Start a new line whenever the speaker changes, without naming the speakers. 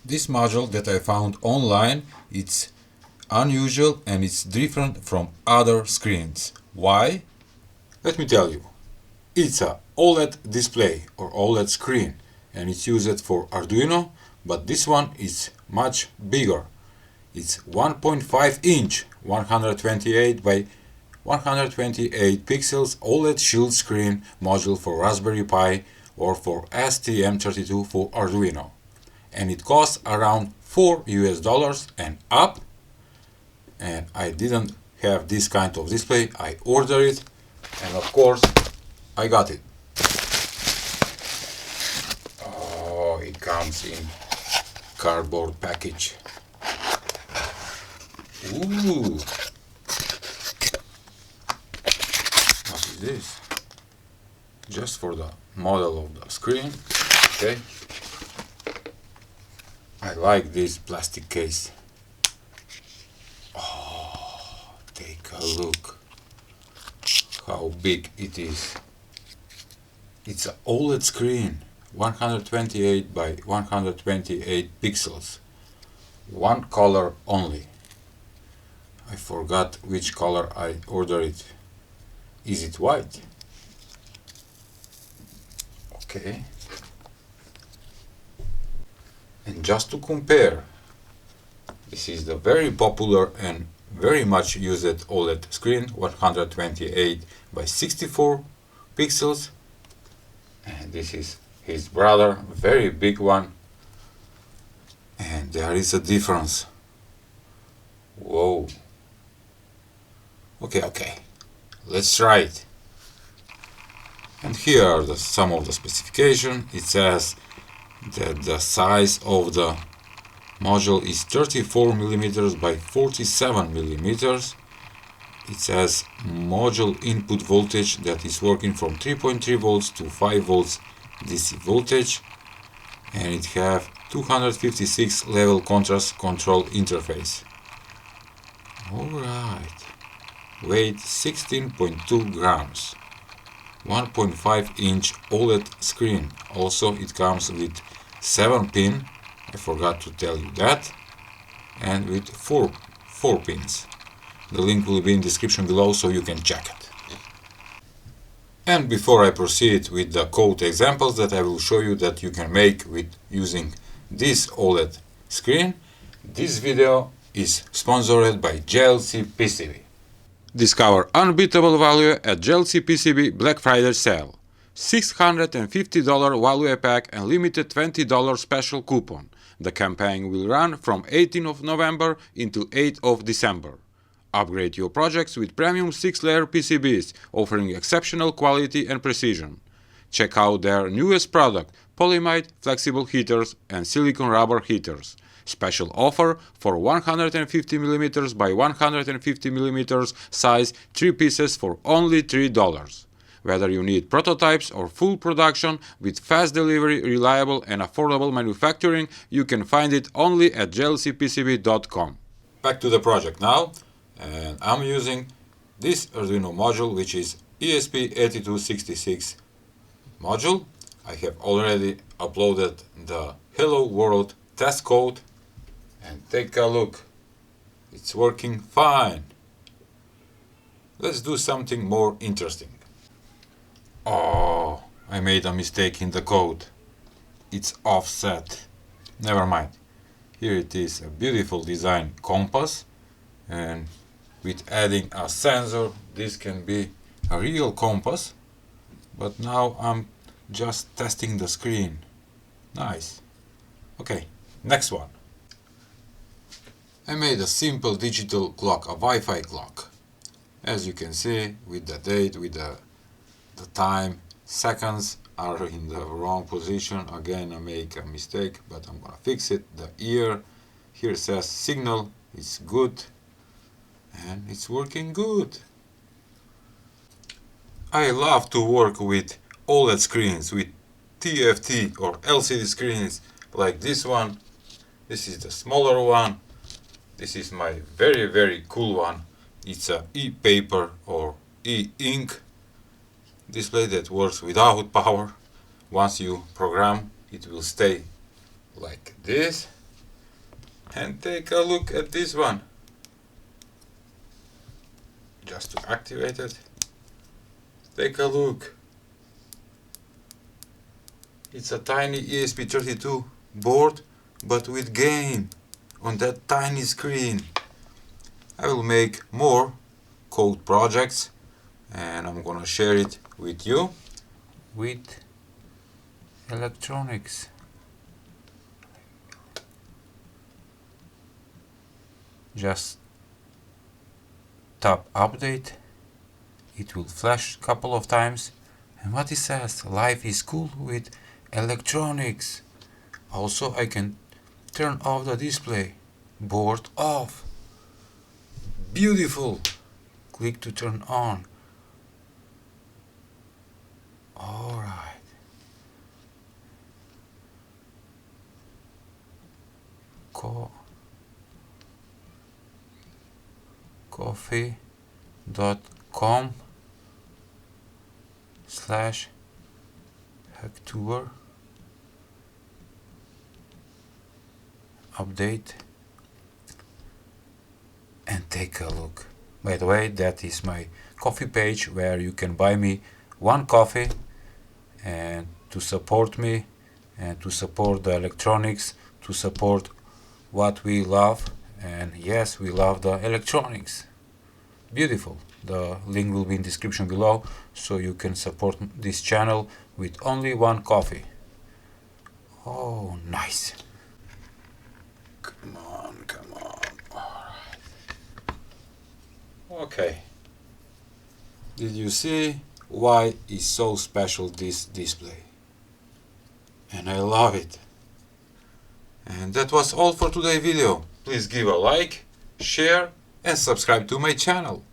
This module that I found online, it's unusual and it's different from other screens. Why? Let me tell you. It's a OLED display or OLED screen and it's used for Arduino, but this one is much bigger. It's 1.5 inch 128 by 128 pixels OLED shield screen module for Raspberry Pi or for STM32 for Arduino. And it costs around $4 and up. And I didn't have this kind of display. I ordered it and of course I got it. Oh, it comes in cardboard package. Ooh. What is this? Just for the model of the screen. Okay. I like this plastic case. Oh, take a look how big it is. It's an OLED screen, 128 by 128 pixels. One color only. I forgot which color I ordered it. Is it white? Okay. And just to compare, this is the very popular and very much used OLED screen, 128 by 64 pixels. And this is his brother, very big one. And there is a difference. Whoa. Okay. Let's try it. And here are some of the specifications. It says that the size of the module is 34 mm by 47 mm. It says module input voltage that is working from 3.3 volts to 5 volts DC voltage, and it have 256 level contrast control interface. Alright, weight 16.2 grams, 1.5 inch OLED screen. Also it comes with 7 pin, I forgot to tell you that, and with 4 pins. The link will be in the description below so you can check it. And before I proceed with the code examples that I will show you that you can make with using this OLED screen, this video is sponsored by JLCPCB. Discover unbeatable value at JLCPCB Black Friday sale. $650 value pack and limited $20 special coupon. The campaign will run from 18th of November until 8th of December. Upgrade your projects with premium 6-layer PCBs offering exceptional quality and precision. Check out their newest product, polyimide flexible heaters and silicone rubber heaters. Special offer for 150 mm by 150 mm size 3 pieces for only $3. Whether you need prototypes or full production with fast delivery, reliable and affordable manufacturing, you can find it only at jlcpcb.com. Back to the project now, and I'm using this Arduino module, which is ESP8266 module. I have already uploaded the Hello World test code, and take a look. It's working fine. Let's do something more interesting. Oh, I made a mistake in the code. It's offset. Never mind. Here it is, a beautiful design compass, and with adding a sensor this can be a real compass, but now I'm just testing the screen. Nice. Okay, next one. I made a simple digital clock, a Wi-Fi clock. As you can see, with the date, with the time, seconds are in the wrong position. Again, I make a mistake, but I'm gonna fix it. The ear here says signal is good, and it's working good. I love to work with OLED screens, with TFT or LCD screens like this one. This is the smaller one. This is my very cool one. It's a e-paper or e-ink display that works without power. Once you program, it will stay like this. And take a look at this one. Just to activate it. Take a look. It's a tiny ESP32 board, but with game on that tiny screen. I will make more code projects and I'm gonna share it with you. With electronics. Just tap update. It will flash a couple of times. And what it says, life is cool with electronics. Also I can turn off the display. Board off. Beautiful. Click to turn on. Alright. coffee.com/hacktour update and take a look. By the way, that is my coffee page where you can buy me one coffee and to support me and to support the electronics, to support what we love. And yes, we love the electronics. Beautiful. The link will be in description below, so you can support this channel with only one coffee. Oh, nice. Come on, come on. Alright. Okay. Did you see why is so special this display? And I love it. And that was all for today's video. Please give a like, share and subscribe to my channel.